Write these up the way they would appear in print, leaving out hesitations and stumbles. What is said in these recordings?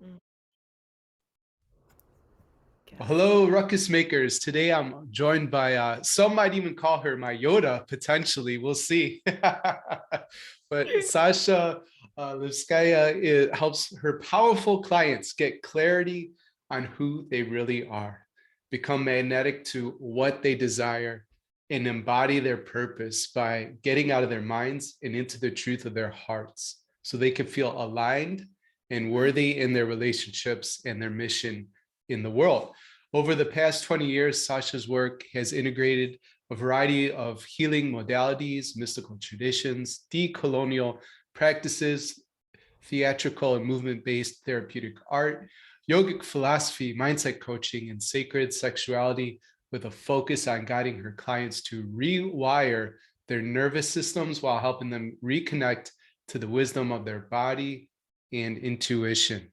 Mm, Well, okay. hello, Ruckus Makers. Today I'm joined by, some might even call her my Yoda, potentially. We'll see. But Sasha Lipskaia helps her powerful clients get clarity on who they really are, become magnetic to what they desire, and embody their purpose by getting out of their minds and into the truth of their hearts so they can feel aligned and worthy in their relationships and their mission in the world. Over the past 20 years, Sasha's work has integrated a variety of healing modalities, mystical traditions, de-colonial practices, theatrical and movement-based therapeutic art, yogic philosophy, mindset coaching, and sacred sexuality, with a focus on guiding her clients to rewire their nervous systems while helping them reconnect to the wisdom of their body and intuition.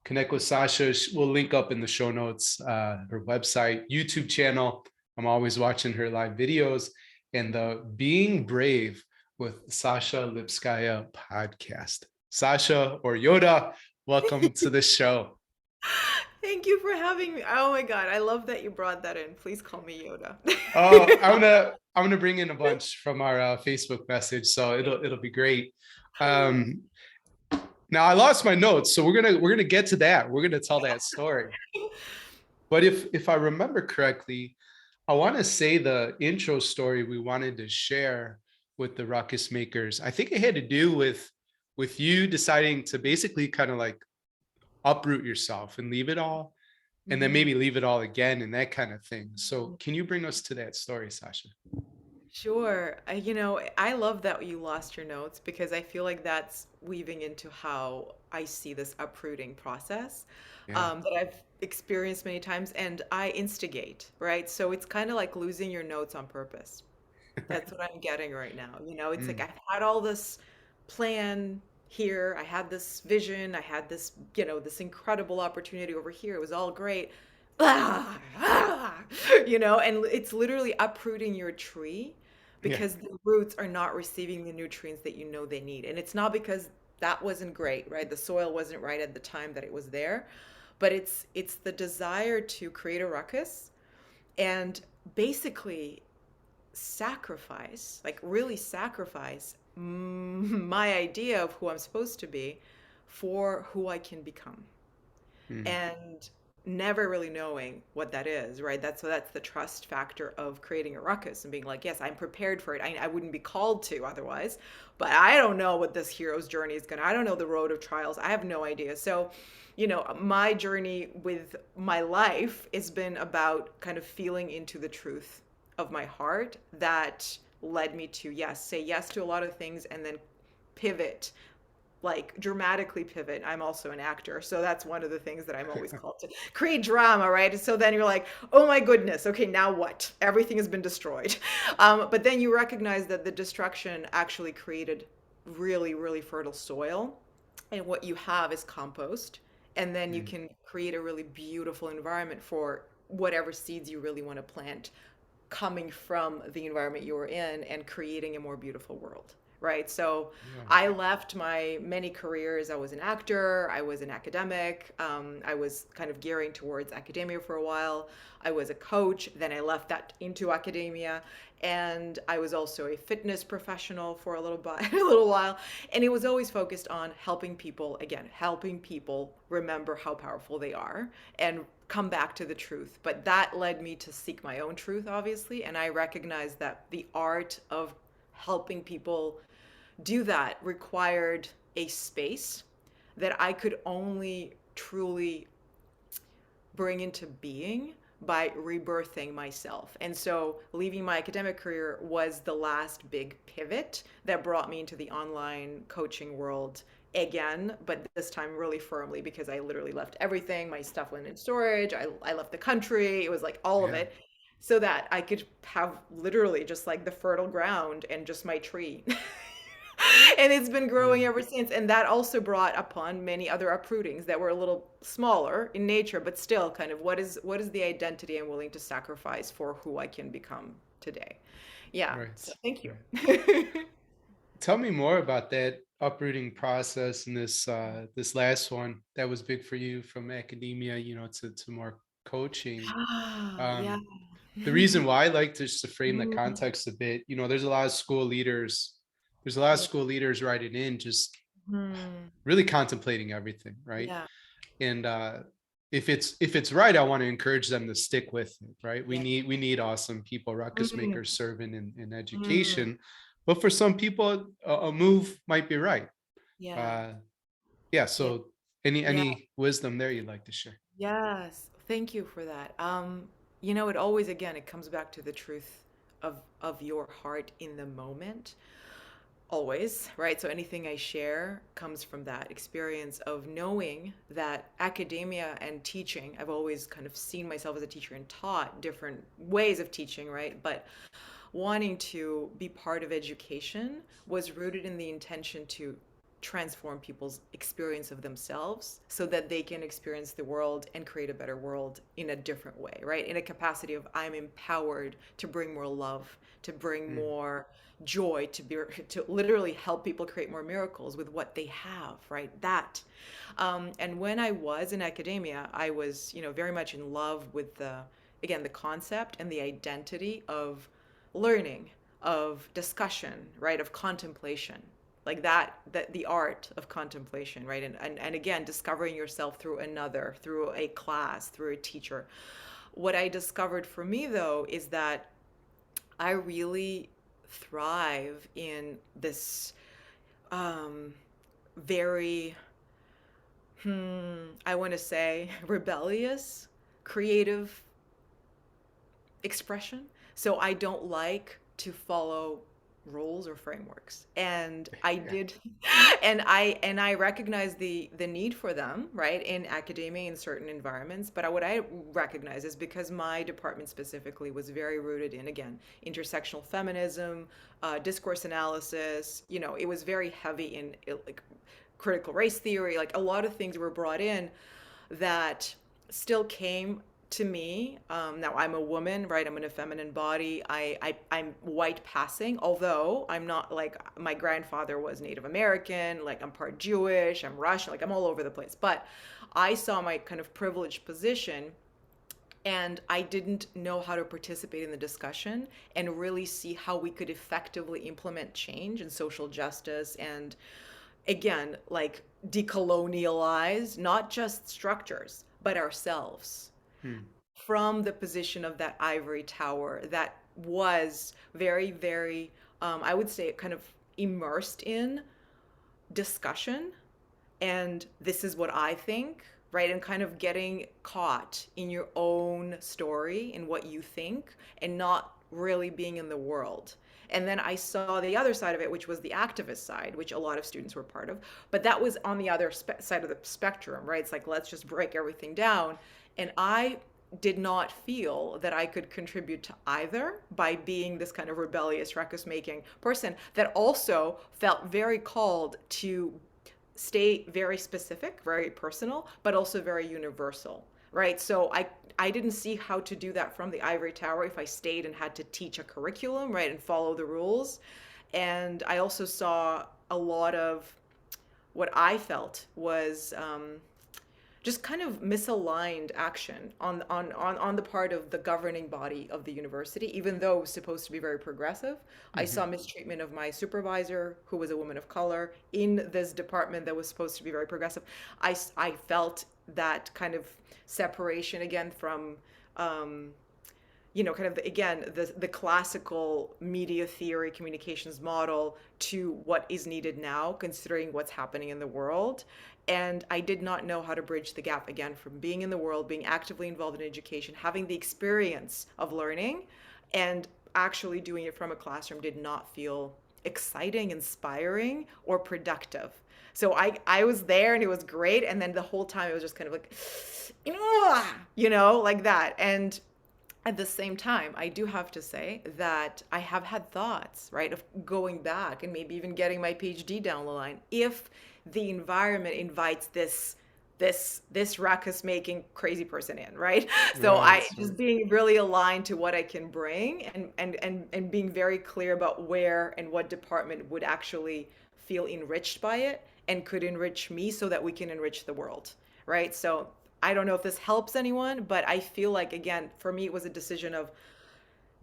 Connect with Sasha. We'll link up in the show notes, her website, YouTube channel. I'm always watching her live videos, and the Being Brave with Sasha Lipskaia podcast. Sasha or Yoda, welcome to the show. Thank you for having me. Oh my God, I love that you brought that in. Please call me Yoda. Oh, I'm gonna bring in a bunch from our Facebook message, so it'll be great. Um, Now I lost my notes, so we're gonna get to that. We're gonna tell that story. But if I remember correctly, I want to say the intro story we wanted to share with the ruckus makers. I think it had to do with you deciding to basically kind of like uproot yourself and leave it all, and then Mhm. maybe leave it all again and that kind of thing. So can you bring us to that story, Sasha? Sure. I love that you lost your notes because I feel like that's weaving into how I see this uprooting process Yeah. that I've experienced many times and I instigate, right? So it's kind of like losing your notes on purpose. That's what I'm getting right now. It's like Mm, I've had all this plan here. I had this vision. I had this, this incredible opportunity over here. It was all great. And it's literally uprooting your tree yeah. because the roots are not receiving the nutrients that you know they need. And it's not because that wasn't great, right? The soil wasn't right at the time that it was there, but it's the desire to create a ruckus and basically sacrifice, like really sacrifice my idea of who I'm supposed to be for who I can become. Mm, And never really knowing what that is, right? That's the trust factor of creating a ruckus and being like, yes, I'm prepared for it. I wouldn't be called to otherwise, but I don't know what this hero's journey is gonna. I don't know the road of trials. I have no idea. So, my journey with my life has been about kind of feeling into the truth of my heart that led me to, yes, say yes to a lot of things and then pivot, like dramatically pivot. I'm also an actor, so that's one of the things that I'm always called to create drama, right? So then you're like, oh my goodness, okay, now what? Everything has been destroyed. But then you recognize that the destruction actually created really, really fertile soil, and what you have is compost, and then you mm, can create a really beautiful environment for whatever seeds you really want to plant coming from the environment you were in and creating a more beautiful world, right? So yeah. I left my many careers. I was an actor, I was an academic, I was kind of gearing towards academia for a while. I was a coach, then I left that into academia, and I was also a fitness professional for a little bit, a little while, and it was always focused on helping people, again, helping people remember how powerful they are and come back to the truth. But that led me to seek my own truth, obviously, and I recognized that the art of helping people do that required a space that I could only truly bring into being by rebirthing myself. And so leaving my academic career was the last big pivot that brought me into the online coaching world again, but this time really firmly because I literally left everything. My stuff went in storage. I left the country. It was like all of Yeah. it so that I could have literally just like the fertile ground and just my tree. And it's been growing Yeah. ever since. And that also brought upon many other uprootings that were a little smaller in nature, but still kind of what is the identity I'm willing to sacrifice for who I can become today? Yeah. Right. So thank you. Right. Tell me more about that. uprooting process and this last one that was big for you from academia, to more coaching. Ah, yeah. Um, the reason why I like to just to frame the Mm, context a bit, there's a lot of school leaders, yeah. writing in just Hmm. really contemplating everything, right? Yeah. And if it's right, I want to encourage them to stick with it, right? we Yeah. need we need awesome people, ruckus Mm, makers serving in mm, education. But for some people, a move might be right. yeah. uh yeah, Yeah. so any Yeah. wisdom there you'd like to share? Yes. Thank you for that. It always, again, it comes back to the truth of your heart in the moment. Always, right? So anything I share comes from that experience of knowing that academia and teaching, I've always kind of seen myself as a teacher and taught different ways of teaching, right? But wanting to be part of education was rooted in the intention to transform people's experience of themselves so that they can experience the world and create a better world in a different way, right? In a capacity of I'm empowered to bring more love, to bring Mm, more joy, to literally help people create more miracles with what they have, right? That. And when I was in academia, I was, very much in love with the concept and the identity of learning, of discussion, right, of contemplation, like that the art of contemplation, right, and again, discovering yourself through another, through a class, through a teacher. What I discovered for me, though, is that I really thrive in this um, very, I want to say, rebellious, creative expression. So I don't like to follow rules or frameworks. And I yeah. did and I recognize the need for them, right, in academia in certain environments. But what I recognize is because my department specifically was very rooted in, again, intersectional feminism, discourse analysis, it was very heavy in like critical race theory, like a lot of things were brought in that still came to me. Now I'm a woman, right? I'm in a feminine body. I'm white passing, although I'm not, like, my grandfather was Native American, like I'm part Jewish, I'm Russian, like I'm all over the place. But I saw my kind of privileged position and I didn't know how to participate in the discussion and really see how we could effectively implement change and social justice and, again, like, decolonialize not just structures, but ourselves Hmm. from the position of that ivory tower that was very, very, I would say, kind of immersed in discussion. And this is what I think, right? And kind of getting caught in your own story and what you think and not really being in the world. And then I saw the other side of it, which was the activist side, which a lot of students were part of. But that was on the other side of the spectrum, right? It's like, let's just break everything down. And I did not feel that I could contribute to either by being this kind of rebellious, ruckus making person that also felt very called to stay very specific, very personal, but also very universal, right? So I didn't see how to do that from the ivory tower if I stayed and had to teach a curriculum, right, and follow the rules. And I also saw a lot of what I felt was just kind of misaligned action on the part of the governing body of the university, even though it was supposed to be very progressive. I saw Hmm. mistreatment of my supervisor, who was a woman of color, in this department that was supposed to be very progressive. I felt that kind of separation again from kind of again the classical media theory communications model to what is needed now, considering what's happening in the world. And I did not know how to bridge the gap, again, from being in the world, being actively involved in education, having the experience of learning, and actually doing it from a classroom did not feel exciting, inspiring, or productive. So I was there and it was great, and then the whole time it was just kind of like, like that. And at the same time, I do have to say that I have had thoughts, right, of going back and maybe even getting my PhD down the line if the environment invites this ruckus making crazy person in, right? So Right, I right. just being really aligned to what I can bring and being very clear about where and what department would actually feel enriched by it and could enrich me so that we can enrich the world, right? So I don't know if this helps anyone, but I feel like, again, for me, it was a decision of,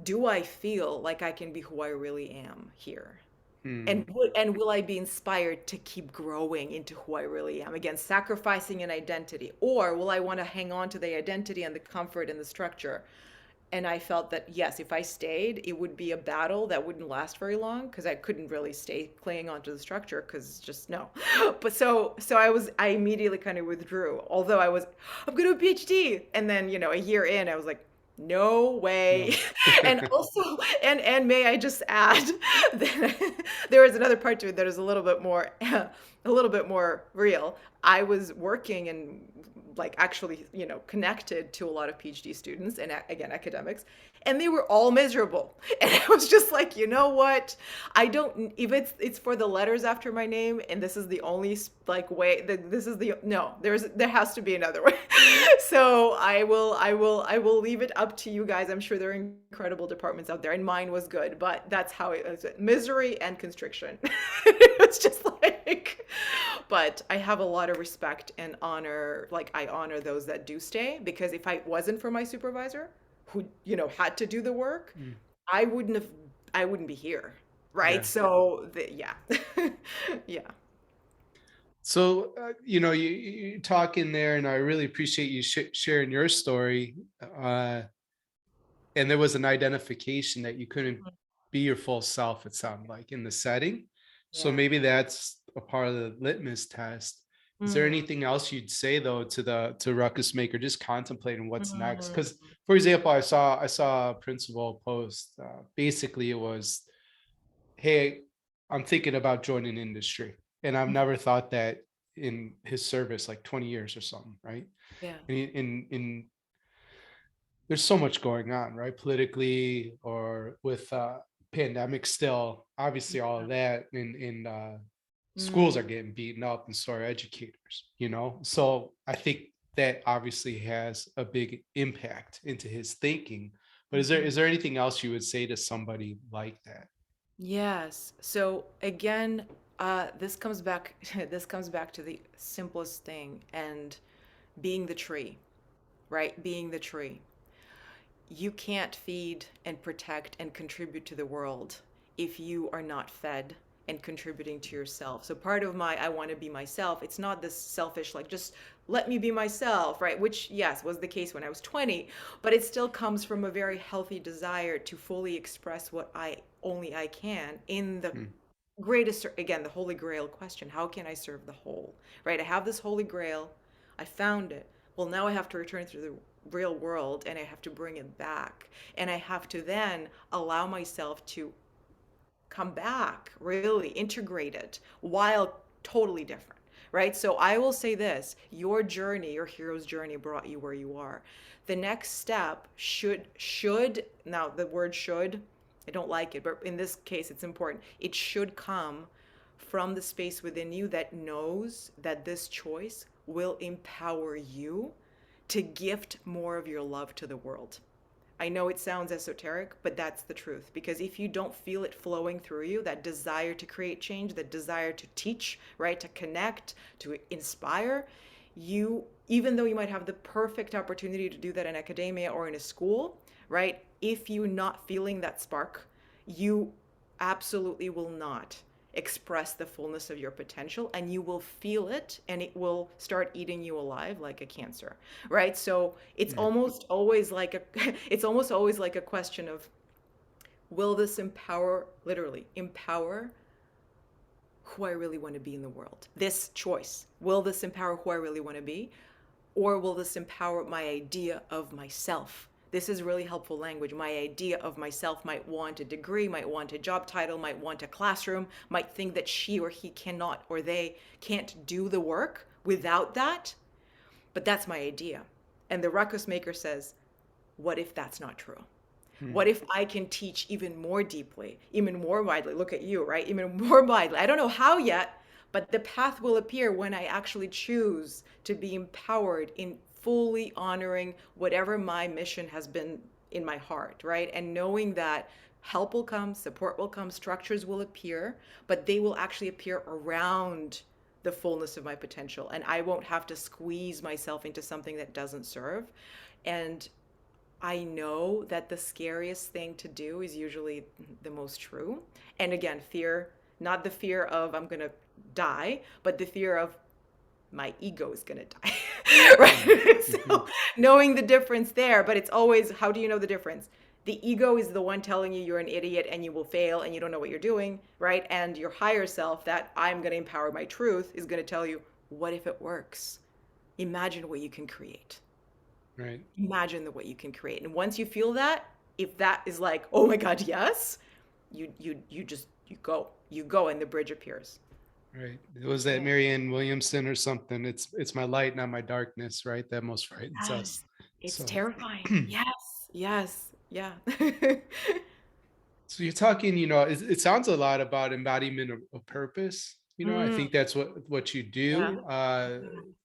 do I feel like I can be who I really am here? Hmm. And will I be inspired to keep growing into who I really am? Again, sacrificing an identity, or will I want to hang on to the identity and the comfort and the structure? And I felt that yes, if I stayed, it would be a battle that wouldn't last very long because I couldn't really stay clinging onto the structure because just no. But I immediately kind of withdrew. Although I'm gonna do a PhD, and then a year in, I was like, no way. No. And also, and may I just add that there is another part to it that is a little bit more real. I was working and like actually, connected to a lot of PhD students and again, academics, and they were all miserable. And I was just like, you know what? I don't, if it's for the letters after my name, and this is the only like way that this is the, no, there has to be another way. So I will leave it up to you guys. I'm sure there are incredible departments out there, and mine was good, but that's how it was: misery and constriction. It's just like, but I have a lot of respect and honor. Like, I honor those that do stay, because if I wasn't for my supervisor, who had to do the work, Mm. I wouldn't have. I wouldn't be here, right? Yeah. So yeah, yeah. So, you talk in there, and I really appreciate you sharing your story. And there was an identification that you couldn't be your full self, it sounded like, in the setting. So Yeah. maybe that's a part of the litmus test. Is there Mm, anything else you'd say though to ruckus maker, just contemplating what's next? mm, Because, for example, I saw a principal post. Basically, it was, "Hey, I'm thinking about joining industry, and I've never thought that in his service, like 20 years or something, right?" yeah. And in there's so much going on, right? Politically, or with pandemic still, obviously all of that, and schools Mm, are getting beaten up, and so are educators. So I think that obviously has a big impact into his thinking. But is there mhm. is there anything else you would say to somebody like that? Yes. So again, this comes back this comes back to the simplest thing, and being the tree, right? Being the tree. You can't feed and protect and contribute to the world if you are not fed and contributing to yourself. So part of my I want to be myself, it's not this selfish, like, just let me be myself, right? Which, yes, was the case when I was 20, but it still comes from a very healthy desire to fully express what I can in the Hmm. greatest, again, the holy grail question: how can I serve the whole, right? I have this holy grail, I found it. Well, now I have to return to the real world, and I have to bring it back, and I have to then allow myself to come back, really integrate it while totally different, right? So I will say this: your journey, your hero's journey, brought you where you are. The next step should, now the word should, I don't like it, but in this case it's important. It should come from the space within you that knows that this choice will empower you to gift more of your love to the world. I know it sounds esoteric, but that's the truth. Because if you don't feel it flowing through you, that desire to create change, that desire to teach, right, to connect, to inspire, even though you might have the perfect opportunity to do that in academia or in a school, right, if you're not feeling that spark, you absolutely will not express the fullness of your potential, and you will feel it, and it will start eating you alive like a cancer, right? So it's Yeah. almost always like a it's almost always like a question of, will this empower, literally empower, who I really want to be in the world? This choice, will this empower who I really want to be, or will this empower my idea of myself? This is really helpful language. My idea of myself might want a degree, might want a job title, might want a classroom, might think that she or he cannot, or they can't do the work without that, but that's my idea. And the ruckus maker says, what if that's not true? Hmm. What if I can teach even more deeply, even more widely? Look at you, right? Even more widely. I don't know how yet, but the path will appear when I actually choose to be empowered in fully honoring whatever my mission has been in my heart, right? And knowing that Help will come, support will come, structures will appear, but they will actually appear around the fullness of my potential. And I won't have to squeeze myself into something that doesn't serve. And I know that the scariest thing to do is usually the most true. And again, fear, not the fear of I'm going to die, but the fear of my ego is going to die. Right? Mm-hmm. So knowing the difference there, but it's always, how do you know the difference? The ego is the one telling you you're an idiot and you will fail and you don't know what you're doing, right? And your higher self, that I'm going to empower my truth, is going to tell you, what if it works? Imagine what you can create. Right. Imagine the way you can create. And once you feel that, if that is like, oh my God, yes, you just you go, and the bridge appears. Right. It was that Yeah. Marianne Williamson or something. It's my light, not my darkness, right? That most frightens us. Yes. It's So terrifying. Yes. Yes. Yeah. so you're talking, it sounds a lot about embodiment of purpose. I Mm, think that's what you yeah. do.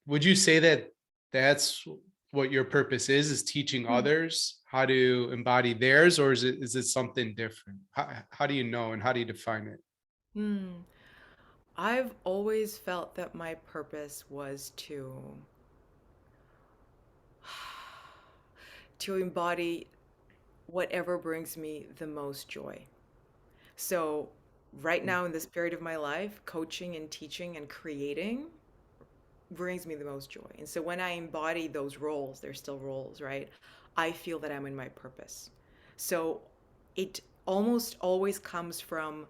Would you say that that's what your purpose is teaching Mm. others how to embody theirs, or is it something different? How do you know and how do you define it? Mm. I've always felt that my purpose was to embody whatever brings me the most joy. So, right Mm, now in this period of my life, coaching and teaching and creating brings me the most joy. And so when I embody those roles, they're still roles, right? I feel that I'm in my purpose. So it almost always comes from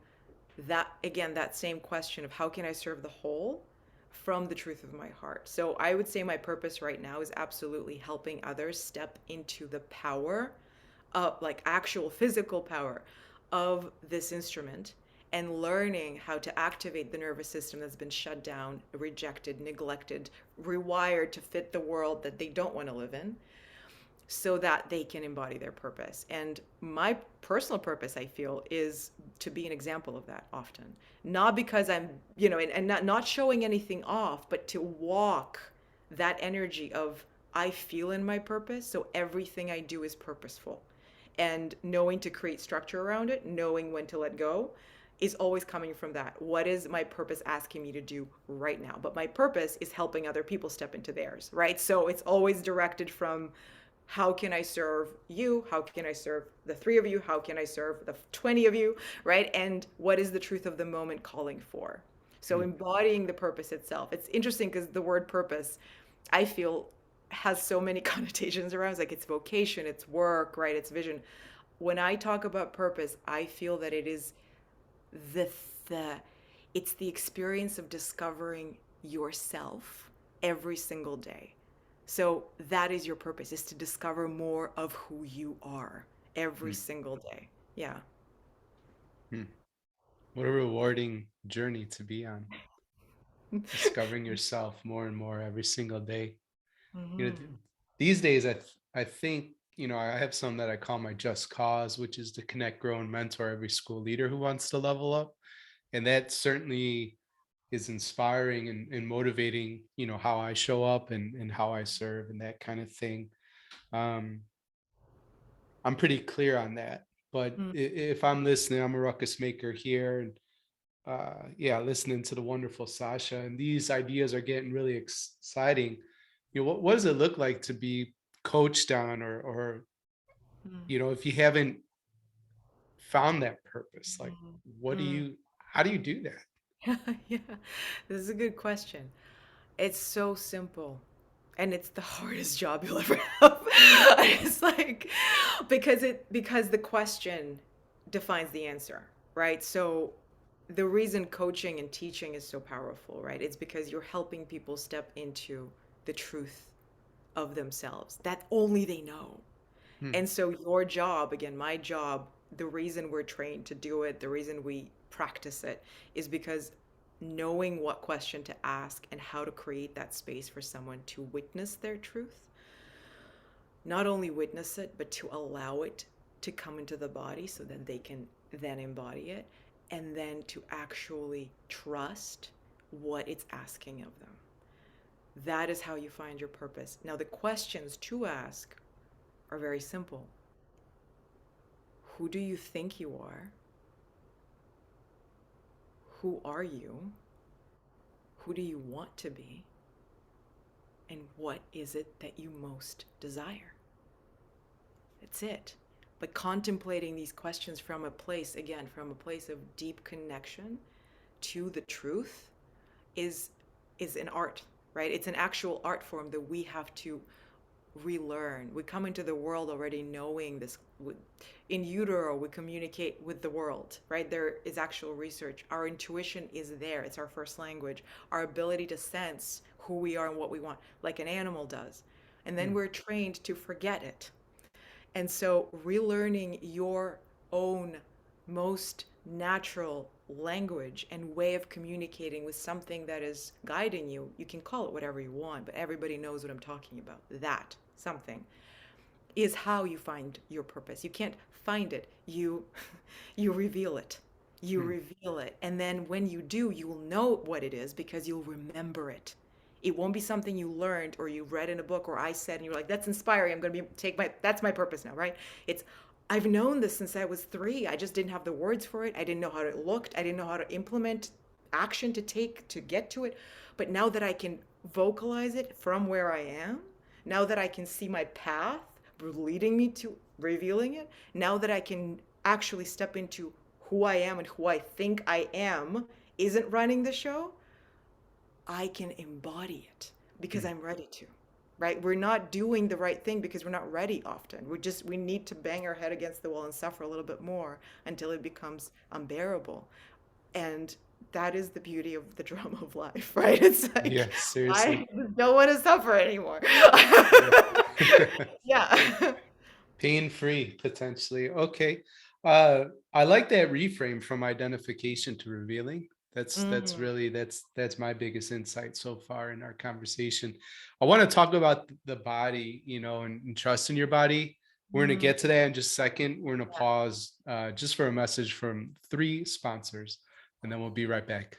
that, again, that same question of how can I serve the whole from the truth of my heart. So I would say my purpose right now is absolutely helping others step into the power of, like, actual physical power of this instrument, and learning how to activate the nervous system that's been shut down, rejected, neglected, rewired to fit the world that they don't want to live in, so that they can embody their purpose. And my personal purpose, I feel, is to be an example of that often. Not because I'm, and not showing anything off, but to walk that energy of I feel in my purpose, so everything I do is purposeful. And knowing to create structure around it, knowing when to let go, is always coming from that. What is my purpose asking me to do right now? But my purpose is helping other people step into theirs, right? So it's always directed from how can I serve you? How can I serve the three of you? How can I serve the 20 of you? Right? And what is the truth of the moment calling for? So mm, embodying the purpose itself. It's interesting because the word purpose, I feel, has so many connotations around. It's like it's vocation, it's work, right? It's vision. When I talk about purpose, I feel that it is the the it's the experience of discovering yourself every single day. So that is your purpose, is to discover more of who you are every mm, single day. Yeah. mm. What a rewarding journey to be on, discovering yourself more and more every single day. you know Hmm. th- these days I think I have some that I call my just cause, which is to connect, grow, and mentor every school leader who wants to level up. And that certainly is inspiring and motivating, how I show up and how I serve and that kind of thing. um I'm pretty clear on that. But if I'm listening, I'm a ruckus maker here, and yeah, listening to the wonderful Sasha, and these ideas are getting really exciting. What does it look like to be coached on, or if you haven't found that purpose, like, what do Mm. you how do you do that? Yeah, this is a good question. It's so simple, and it's the hardest job you'll ever have. It's like, because the question defines the answer, right? So the reason coaching and teaching is so powerful, right? It's because you're helping people step into the truth of themselves that only they know. Hmm, And so your job, again, my job, the reason we're trained to do it, the reason we practice it, is because knowing what question to ask and how to create that space for someone to witness their truth, not only witness it, but to allow it to come into the body so that they can then embody it, and then to actually trust what it's asking of them. That is how you find your purpose. Now, the questions to ask are very simple. Who do you think you are? Who are you? Who do you want to be? And what is it that you most desire? That's it. But contemplating these questions from a place, again, from a place of deep connection to the truth is is an art, right? It's an actual art form that we have to relearn. We come into the world already knowing this. In utero, we communicate with the world, right? There is actual research. Our intuition is there. It's our first language. Our ability to sense who we are and what we want, like an animal does. And then Mm, we're trained to forget it. And so, relearning your own most natural language and way of communicating with something that is guiding you, you can call it whatever you want, but everybody knows what I'm talking about. That something is how you find your purpose. You can't find it. You you reveal it. You mm, reveal it. And then when you do, you will know what it is because you'll remember it. It won't be something you learned or you read in a book or I said and you're like, that's inspiring. I'm going to be take my that's my purpose now, right? It's I've known this since I was 3. I just didn't have the words for it. I didn't know how it looked. I didn't know how to implement action to take to get to it. But now that I can vocalize it from where I am, now that I can see my path leading me to revealing it, now that I can actually step into who I am and who I think I am isn't running the show, I can embody it because mm. I'm ready to. Right? We're not doing the right thing because we're not ready often. We need to bang our head against the wall and suffer a little bit more until it becomes unbearable. And that is the beauty of the drama of life, right? It's like Yeah, seriously. I don't want to suffer anymore. Yeah. Yeah. Pain-free, potentially. Okay. Uh, I like that reframe from identification to revealing. That's Mm, really that's my biggest insight so far in our conversation. I want to talk about the body, and trust in your body. We're gonna mm, get to that in just a second. We're gonna yeah. pause just for a message from 3 sponsors, and then we'll be right back.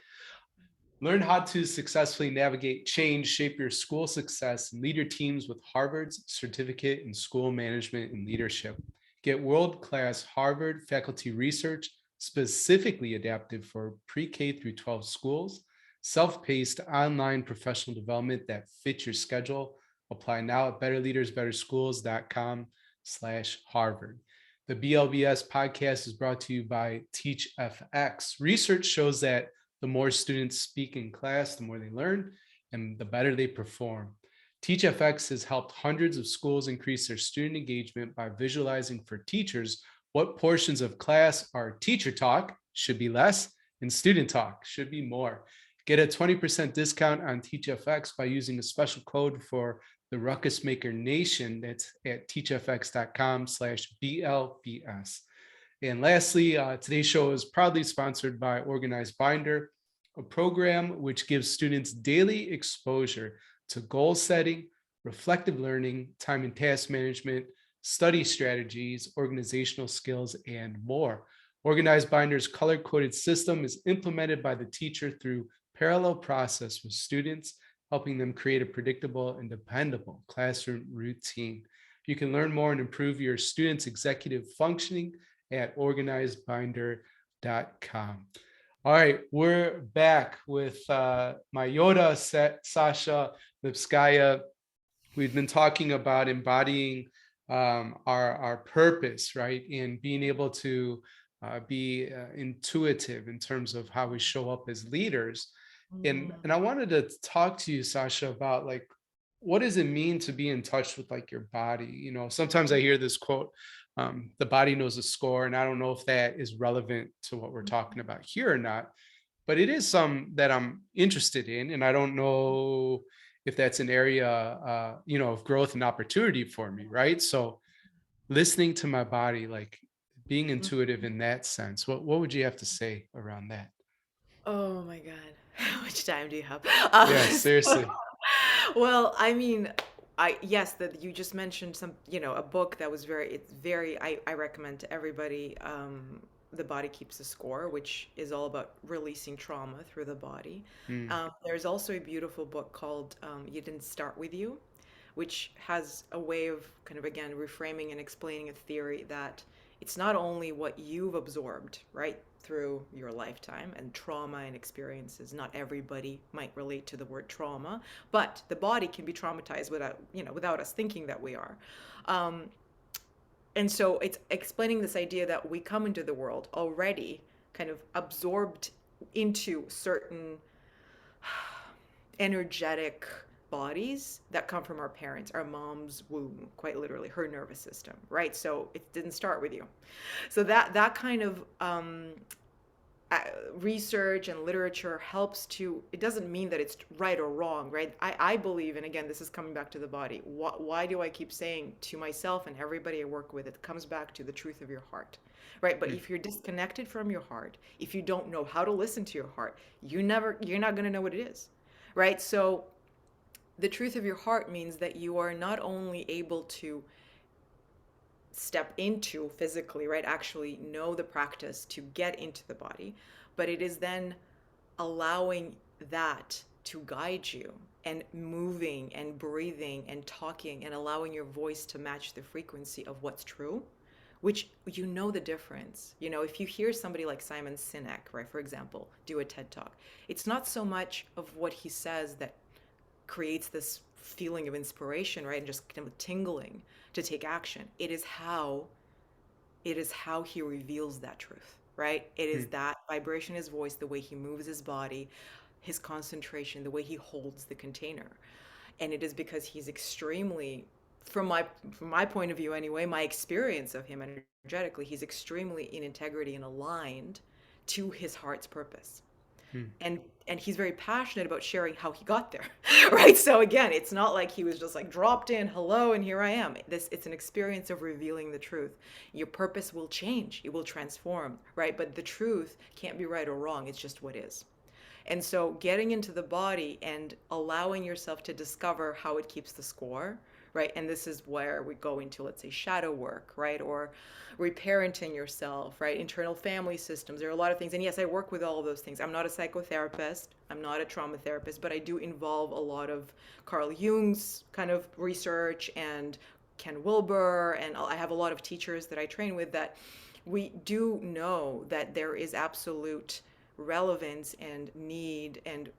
Learn how to successfully navigate change, shape your school success, and lead your teams with Harvard's certificate in school management and leadership. Get world class Harvard faculty research specifically adapted for pre K through 12 schools, self paced online professional development that fits your schedule. Apply now at betterleadersbetterschools.com/Harvard. The BLBS podcast is brought to you by TeachFX. Research shows that the more students speak in class, the more they learn and the better they perform. TeachFX has helped hundreds of schools increase their student engagement by visualizing for teachers what portions of class are teacher talk, should be less, and student talk, should be more. Get a 20% discount on TeachFX by using a special code for the Ruckus Maker Nation. That's at teachfx.com/BLBS. And lastly, today's show is proudly sponsored by Organized Binder, a program which gives students daily exposure to goal setting, reflective learning, time and task management, study strategies, organizational skills, and more. Organized Binder's color-coded system is implemented by the teacher through parallel process with students, helping them create a predictable and dependable classroom routine. You can learn more and improve your students' executive functioning at organizedbinder.com. All right, we're back with my Yoda set, Sasha Lipskaia. We've been talking about embodying our purpose, right? And being able to be intuitive in terms of how we show up as leaders. And I wanted to talk to you, Sasha, about like what does it mean to be in touch with like your body? Sometimes I hear this quote, the body knows the score, and I don't know if that is relevant to what we're talking about here or not, but it is some that I'm interested in, and I don't know if that's an area of growth and opportunity for me, right? So listening to my body, like being intuitive in that sense, what would you have to say around that? Oh my God. How much time do you have? Yeah, So, seriously. well, I mean, yes, that you just mentioned a book that was I recommend to everybody. The Body Keeps the Score, which is all about releasing trauma through the body. Mm, There's also a beautiful book called You Didn't Start With You, which has a way of kind of again reframing and explaining a theory that it's not only what you've absorbed, right, through your lifetime and trauma and experiences. Not everybody might relate to the word trauma, but the body can be traumatized without, without us thinking that we are. Um, and so it's explaining this idea that we come into the world already kind of absorbed into certain energetic bodies that come from our parents, our mom's womb, quite literally, her nervous system, right? So it didn't start with you. So that kind of research and literature helps to, it doesn't mean that it's right or wrong, right? I believe, and again, this is coming back to the body. Why do I keep saying to myself and everybody I work with, it comes back to the truth of your heart, right? But Mm. if you're disconnected from your heart, if you don't know how to listen to your heart, you're not going to know what it is, right? So the truth of your heart means that you are not only able to step into physically, right? Actually know the practice to get into the body, but it is then allowing that to guide you and moving and breathing and talking and allowing your voice to match the frequency of what's true, which the difference. If you hear somebody like Simon Sinek, right, for example, do a TED talk, it's not so much of what he says that creates this feeling of inspiration, right, and just kind of tingling to take action. It is how he reveals that truth, right? It is Mm. that vibration in his voice, the way he moves his body, his concentration, the way he holds the container. And it is because he's extremely, from my point of view anyway, my experience of him energetically, he's extremely in integrity and aligned to his heart's purpose. Mm. And he's very passionate about sharing how he got there. Right? So again, it's not like he was just like dropped in, hello, and here I am. It's an experience of revealing the truth. Your purpose will change, it will transform, right? But the truth can't be right or wrong, it's just what is. And so getting into the body and allowing yourself to discover how it keeps the score, right? And this is where we go into, let's say, shadow work, right? Or reparenting yourself, right? Internal family systems. There are a lot of things. And yes, I work with all of those things. I'm not a psychotherapist, I'm not a trauma therapist, but I do involve a lot of Carl Jung's kind of research and Ken Wilber. And I have a lot of teachers that I train with that we do know that there is absolute relevance and need and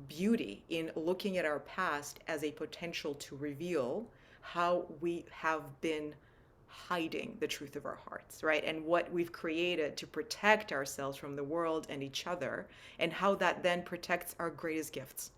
beauty in looking at our past as a potential to reveal how we have been hiding the truth of our hearts, right? And what we've created to protect ourselves from the world and each other, and how that then protects our greatest gifts,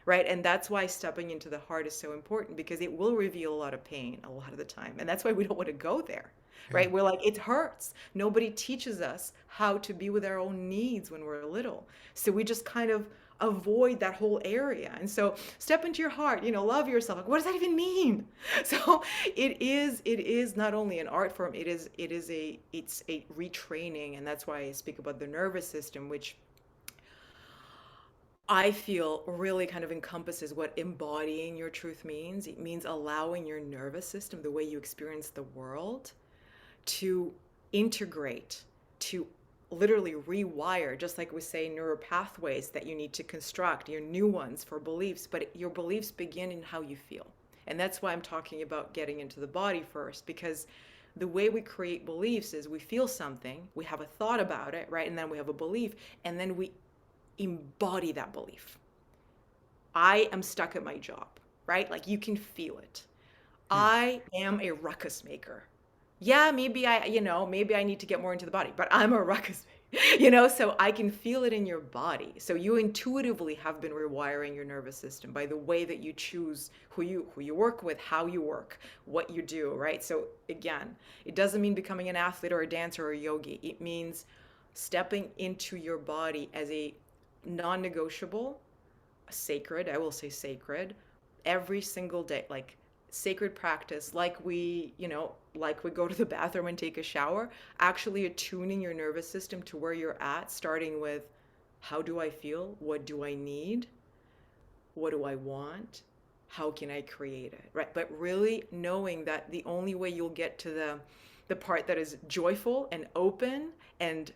right? And that's why stepping into the heart is so important, because it will reveal a lot of pain a lot of the time. And that's why we don't want to go there, Yeah. right? We're like, it hurts. Nobody teaches us how to be with our own needs when we're little. So we just kind of avoid that whole area. And so step into your heart, love yourself. Like, what does that even mean? So it is not only an art form, it's a retraining. And that's why I speak about the nervous system, which I feel really kind of encompasses what embodying your truth means. It means allowing your nervous system, the way you experience the world, to integrate, to literally rewire, just like we say, neural pathways that you need to construct, your new ones for beliefs, but your beliefs begin in how you feel. And that's why I'm talking about getting into the body first, because the way we create beliefs is we feel something, we have a thought about it, right? And then we have a belief, and then we embody that belief. I am stuck at my job, right? Like you can feel it. Mm. I am a ruckus maker. Yeah, maybe I need to get more into the body, but I'm a ruckus maker, so I can feel it in your body. So you intuitively have been rewiring your nervous system by the way that you choose who you work with, how you work, what you do, right? So again, it doesn't mean becoming an athlete or a dancer or a yogi. It means stepping into your body as a non-negotiable, sacred, I will say sacred, every single day, like sacred practice, like we go to the bathroom and take a shower, actually attuning your nervous system to where you're at, starting with how do I feel? What do I need? What do I want? How can I create it? Right? But really knowing that the only way you'll get to the part that is joyful and open and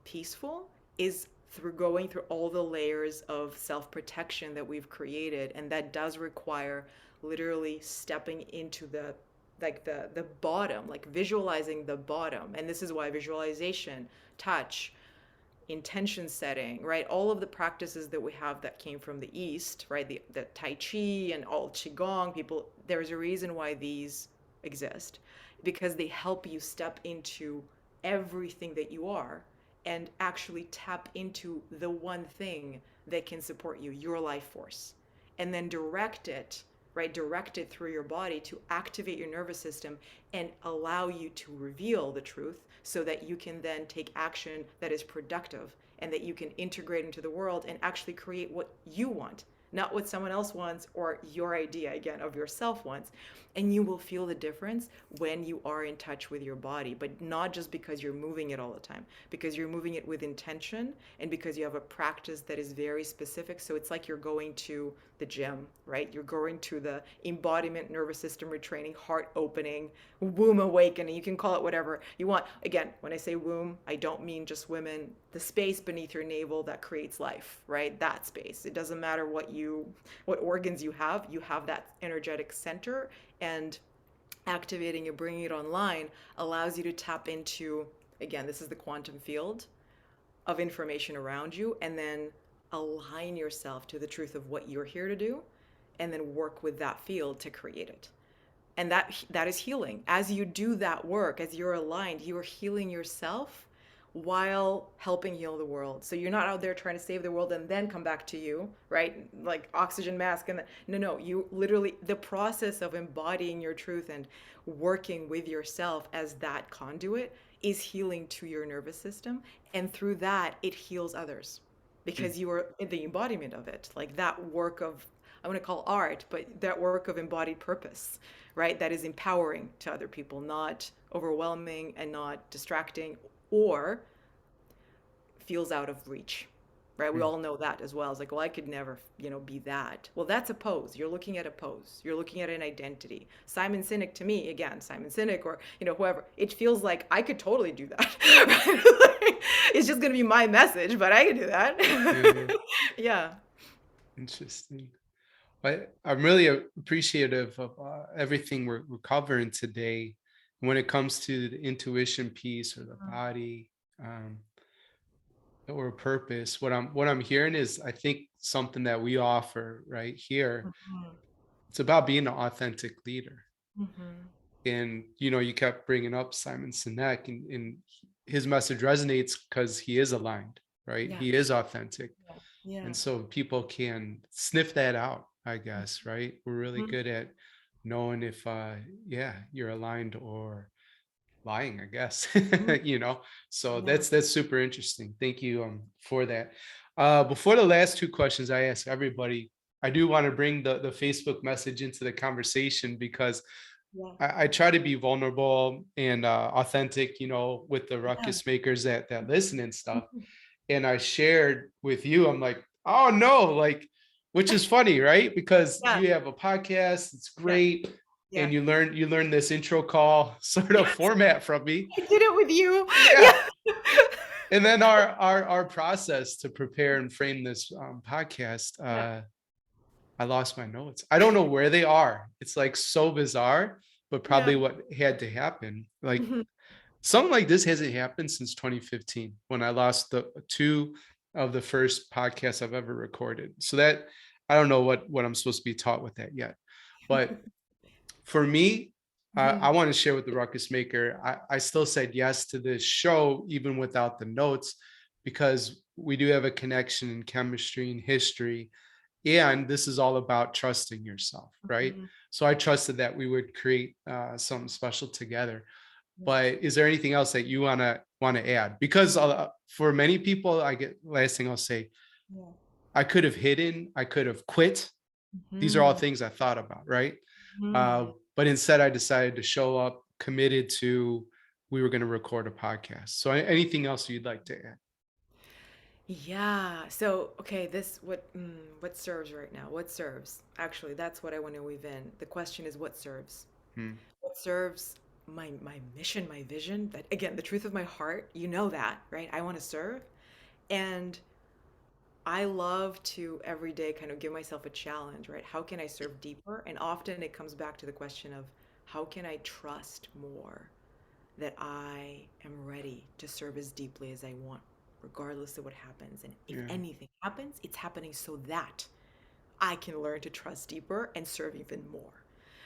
peaceful is through going through all the layers of self-protection that we've created. And that does require literally stepping into like the bottom, like visualizing the bottom. And this is why visualization, touch, intention setting, right? All of the practices that we have that came from the East, right? The Tai Chi and all Qigong people, there's a reason why these exist, because they help you step into everything that you are and actually tap into the one thing that can support you, your life force, and then direct it, right? Direct it through your body to activate your nervous system and allow you to reveal the truth so that you can then take action that is productive and that you can integrate into the world and actually create what you want, not what someone else wants or your idea again of yourself wants. And you will feel the difference when you are in touch with your body, but not just because you're moving it all the time, because you're moving it with intention and because you have a practice that is very specific. So it's like you're going to the gym, right? You're going to the embodiment, nervous system retraining, heart opening, womb awakening. You can call it whatever you want. Again, when I say womb, I don't mean just women, the space beneath your navel that creates life, right? That space. It doesn't matter what organs you have that energetic center, and activating it, bringing it online allows you to tap into, again, this is the quantum field of information around you, and then align yourself to the truth of what you're here to do, and then work with that field to create it. And that is healing. As you do that work, as you're aligned, you are healing yourself while helping heal the world. So you're not out there trying to save the world and then come back to you, right? Like oxygen mask and no, you literally, the process of embodying your truth and working with yourself as that conduit is healing to your nervous system, and through that it heals others Mm. because you are in the embodiment of it. Like that work of, I want to call art, but that work of embodied purpose, right? That is empowering to other people, not overwhelming and not distracting or feels out of reach, right? We Mm. all know that as well. It's like, well, I could never, be that. Well, that's a pose. You're looking at a pose. You're looking at an identity. Simon Sinek, to me, again, Simon Sinek or, whoever, it feels like I could totally do that. Right? It's just going to be my message, but I can do Yeah, yeah. that. Yeah. Interesting. I'm really appreciative of everything we're covering today. When it comes to the intuition piece or the body, um, or purpose, what I'm hearing is, I think, something that we offer right here. Mhm. It's about being an authentic leader. Mhm. And you kept bringing up Simon Sinek, and his message resonates because he is aligned, right? Yeah. He is authentic. Yeah. Yeah. And so people can sniff that out, I guess, right? We're really Mhm. good at knowing if yeah, you're aligned or lying, I guess. Mhm. you know. So Yeah. that's super interesting. Thank you for that. Before the last two questions I ask everybody, I do want to bring the Facebook message into the conversation, because Yeah. I try to be vulnerable and authentic, with the Yeah. ruckus makers that listen and stuff. Mhm. And I shared with you, I'm like, oh no, like, which is funny, right? Because Yeah. you have a podcast, it's Yeah. great, Yeah. and you learn this intro call sort of Yes. format from me. I did it with you. Yeah. Yeah. And then our process to prepare and frame this podcast, Yeah. I lost my notes. I don't know where they are. It's like so bizarre, but Yeah. probably what had to happen. Like, Mhm. something like this hasn't happened since 2015, when I lost the two of the first podcasts I've ever recorded. So that, I don't know what I'm supposed to be taught with that yet. But for me, I Mhm. want to share with the Ruckus Maker. I still said yes to this show, even without the notes, because we do have a connection in chemistry and history. And this is all about trusting yourself, right? Mhm. So I trusted that we would create something special together. Yeah. But is there anything else that you wanna add? Because for many people, I get, last thing I'll say, Yeah. I could have hidden, I could have quit. These are all Mhm. things I thought about, right? Mhm. But instead, I decided to show up, committed to, we were going to record a podcast. So anything else you'd like to add? Yeah. So, okay, what serves right now? What serves? Actually, that's what I want to weave in. The question is what serves? Hmm. What serves my mission, my vision? That again, the truth of my heart, you know that, right? I want to serve. And I love to every day kind of give myself a challenge, right? How can I serve deeper? And often it comes back to the question of how can I trust more that I am ready to serve as deeply as I want, regardless of what happens. And if Yeah. anything happens, it's happening so that I can learn to trust deeper and serve even more.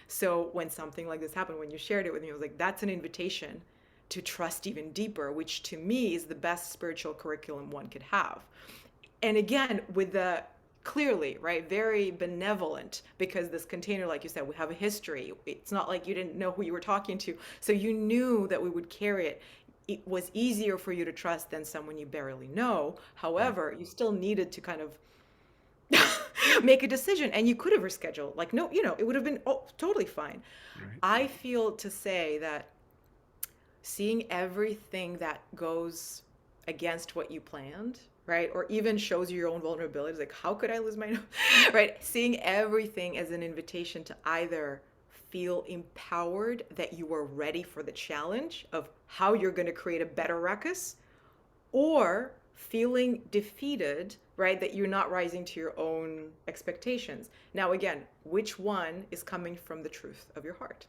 So when something like this happened, when you shared it with me, I was like, that's an invitation to trust even deeper, which to me is the best spiritual curriculum one could have. And again, with the clearly, right, very benevolent, because this container, like you said, we have a history. It's not like you didn't know who you were talking to. So you knew that we would carry it. It was easier for you to trust than someone you barely know. Right. However, you still needed to kind of make a decision, and you could have rescheduled. Like, no, it would have been totally fine. Right. I feel to say that seeing everything that goes against what you planned, right? Or even shows you your own vulnerabilities, like, how could I lose my nose? Right? Seeing everything as an invitation to either feel empowered that you are ready for the challenge of how you're going to create a better ruckus, or feeling defeated, right? That you're not rising to your own expectations. Now, again, which one is coming from the truth of your heart?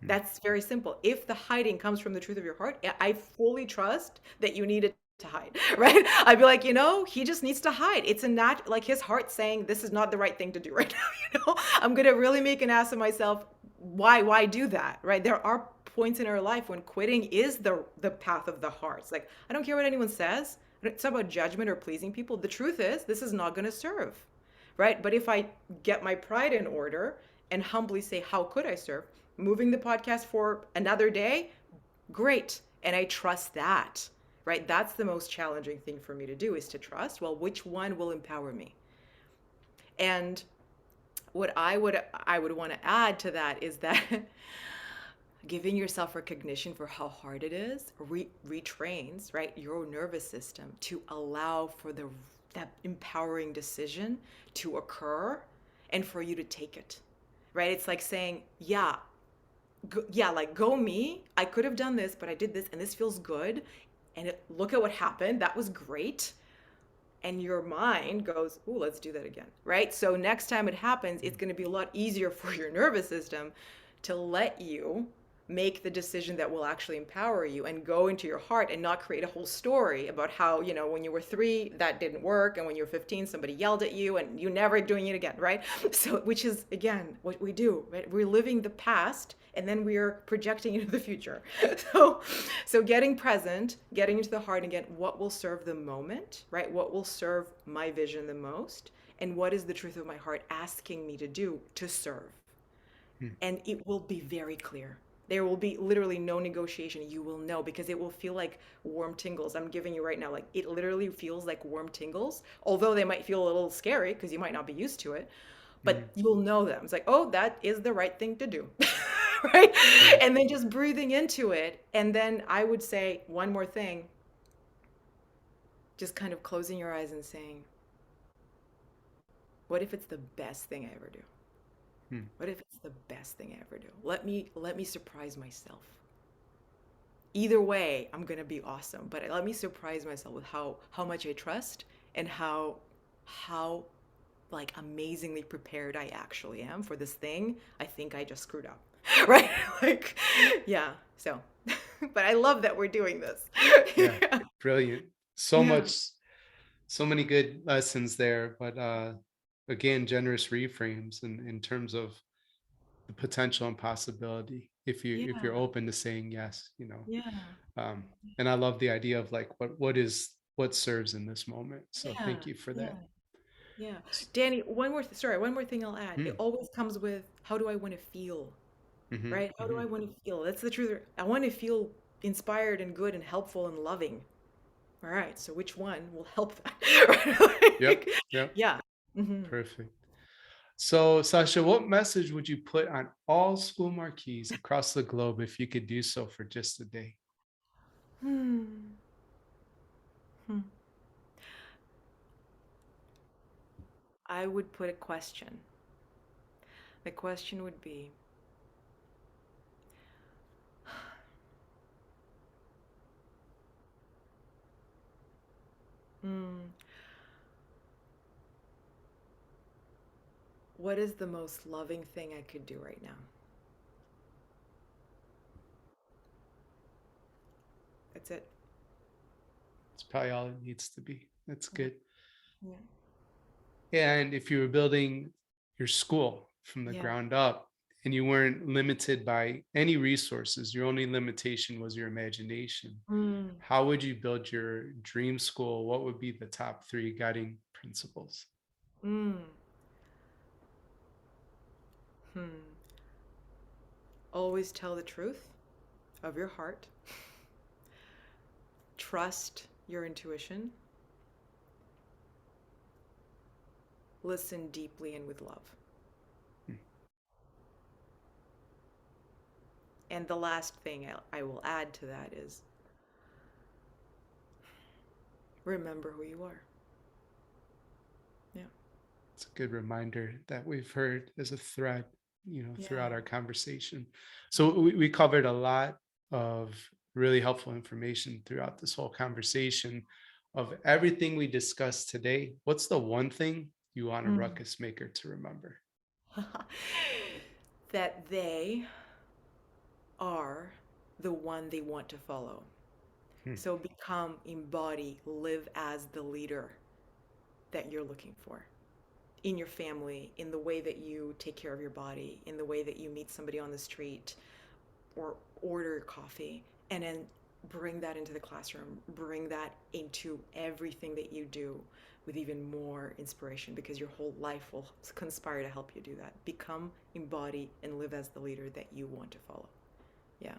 Hmm. That's very simple. If the hiding comes from the truth of your heart, I fully trust that you need it to hide, right? I'd be like, he just needs to hide. It's a like his heart saying, this is not the right thing to do right now. I'm going to really make an ass of myself. Why do that, right? There are points in our life when quitting is the path of the heart. It's like, I don't care what anyone says. It's not about judgment or pleasing people. The truth is, this is not going to serve, right? But if I get my pride in order and humbly say, how could I serve? Moving the podcast for another day, great. And I trust that, right? That's the most challenging thing for me to do, is to trust, well, which one will empower me? And what I would want to add to that is that giving yourself recognition for how hard it is retrains, right, your nervous system to allow for that empowering decision to occur and for you to take it, right? It's like saying, yeah, yeah, like, go me. I could have done this, but I did this, and this feels good. And look at what happened. That was great. And your mind goes, ooh, let's do that again, right? So next time it happens, it's going to be a lot easier for your nervous system to let you make the decision that will actually empower you and go into your heart, and not create a whole story about how, when you were 3, that didn't work. And when you were 15, somebody yelled at you and you never doing it again, right? So, which is, again, what we do, right? We're living the past and then we are projecting into the future. So, getting present, getting into the heart again, what will serve the moment, right? What will serve my vision the most? And what is the truth of my heart asking me to do to serve? Hmm. And it will be very clear. There will be literally no negotiation. You will know, because it will feel like warm tingles. I'm giving you right now, like, it literally feels like warm tingles, although they might feel a little scary because you might not be used to it, Hmm. but you'll know them. It's like, oh, that is the right thing to do. Right? Right. And then just breathing into it. And then I would say one more thing, just kind of closing your eyes and saying, what if it's the best thing I ever do? Hmm. What if it's the best thing I ever do? Let me surprise myself. Either way, I'm gonna be awesome. But let me surprise myself with how much I trust, and how like amazingly prepared I actually am for this thing I think I just screwed up. Right? Like, yeah. So, but I love that we're doing this. Yeah. Brilliant. So Yeah. much, so many good lessons there. But again, generous reframes in terms of the potential and possibility, if you're Yeah. open to saying yes, Yeah. um and I love the idea of like what serves in this moment, so Yeah. thank you for Yeah. that. Yeah. Danny, one more thing I'll add. It Hmm. always comes with, how do I want to feel? Hmm. Right? How do Hmm. I want to feel? That's the truth. I want to feel inspired and good and helpful and loving. All right. So which one will help that? Right? Yep. Like, Yep. yeah. Hmm. Perfect. So Sasha, what message would you put on all school marquees across the globe if you could do so for just a day? Hmm. Hmm. I would put a question. The question would be, hmm, what is the most loving thing I could do right now? That's it. It's probably all it needs to be. That's Yeah. good. Yeah. And if you were building your school from the Yeah. ground up and you weren't limited by any resources, your only limitation was your imagination, Mm. how would you build your dream school? What would be the top 3 guiding principles? Mm. Hmm. Always tell the truth of your heart. Trust your intuition. Listen deeply and with love. Hmm. And the last thing I will add to that is remember who you are. Yeah. It's a good reminder that we've heard as a thread, throughout Yeah. our conversation. So we covered a lot of really helpful information throughout this whole conversation. Of everything we discussed today, what's the one thing you want a Mm. ruckus maker to remember? That they are the one they want to follow. Hmm. So become, embody, live as the leader that you're looking for in your family, in the way that you take care of your body, in the way that you meet somebody on the street or order coffee, and then bring that into the classroom, bring that into everything that you do with even more inspiration, because your whole life will conspire to help you do that. Become, embody, and live as the leader that you want to follow. Yeah.